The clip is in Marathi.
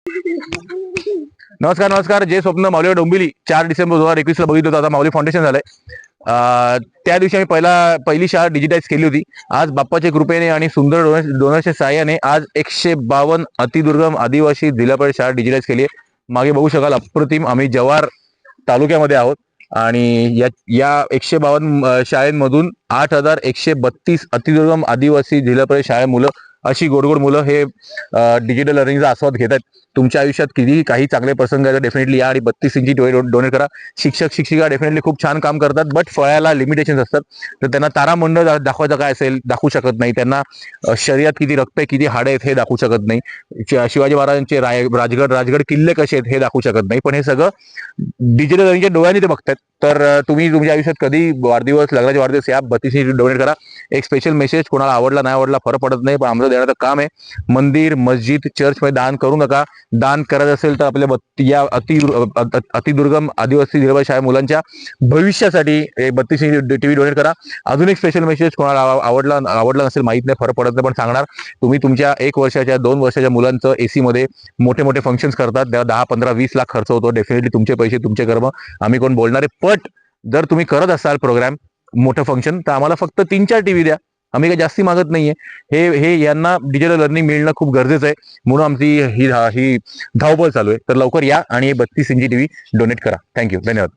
नमस्कार नमस्कार. जे स्वप्न माऊली डोंबिवली 4 डिसेंबर 2021 ला बघितलं होतं. आता माऊली फाउंडेशन झालंय. त्या दिवशी आम्ही पहिली शाळा डिजिटाईज केली होती. आज बाप्पाच्या कृपेने आणि सुंदर डोनरच्या सहाय्याने आज 152 अतिदुर्गम आदिवासी जिल्हा परिषद शाळा डिजिटाईज केली आहे. मागे बघू शकाल, अप्रतिम. आम्ही जव्हार तालुक्यामध्ये आहोत आणि या 152 शाळेमधून 8132 अतिदुर्गम आदिवासी जिल्हा परिषद शाळा मुलं, अशी गोड मुलं हे डिजिटल लर्निंगचा आस्वाद घेत आहेत. तुमच्या आयुष्यात कितीही काही चांगले प्रसंग आहेत, डेफिनेटली या आणि 32 इंची डोनेट करा. शिक्षक शिक्षिका डेफिनेटली खूप छान काम करतात, बट फळाला लिमिटेशन असतात. तर त्यांना तारामंडळ दाखवायचं काय असेल, दाखवू शकत नाही. त्यांना शरीरात किती रक्त आहे, किती हाडे आहेत हे दाखवू शकत नाही. शिवाजी महाराजांचे राजगड किल्ले कसे आहेत हे दाखवू शकत नाही. पण हे सगळं डिजिटल लर्निंगच्या डोळ्यांनी ते बघतात. तर तुम्ही तुमच्या आयुष्यात कधी वाढदिवस, लग्नाचे वाढदिवस या 32 इंची डोनेट करा. एक स्पेशल मेसेज, कोणाला आवडला नाही आवडला फरक पडत नाही, पण आमचं देण्याचं काम आहे. मंदिर, मस्जिद, चर्चमध्ये दान करू नका. दान करायचं असेल तर आपल्या या अतिदुर्गम आदिवासी जिल्हा शाळा मुलांच्या भविष्यासाठी 32 इंची टीव्ही डोनेट करा. अजून एक स्पेशल मेसेज, कोणाला आवडला नसेल, माहित नाही, फरक पडत नाही, पण सांगणार. तुम्ही तुमच्या 1 वर्षाच्या 2 वर्षाच्या मुलांचं एसी मध्ये मोठे मोठे फंक्शन्स करतात, तेव्हा 10, 15, 20 लाख खर्च होतो. डेफिनेटली तुमचे पैसे, तुमचे कर्म, आम्ही कोण बोलणारे. पण जर तुम्ही करत असाल प्रोग्राम, मोठं फंक्शन, तर आम्हाला फक्त 3-4 टीव्ही द्या. आम्ही काही जास्ती मागत नाहीये. हे यांना डिजिटल लर्निंग मिळणं खूप गरजेचं आहे, म्हणून आमची ही धावपळ चालू आहे. तर लवकर या आणि 32 इंची टीव्ही डोनेट करा. थँक्यू, धन्यवाद.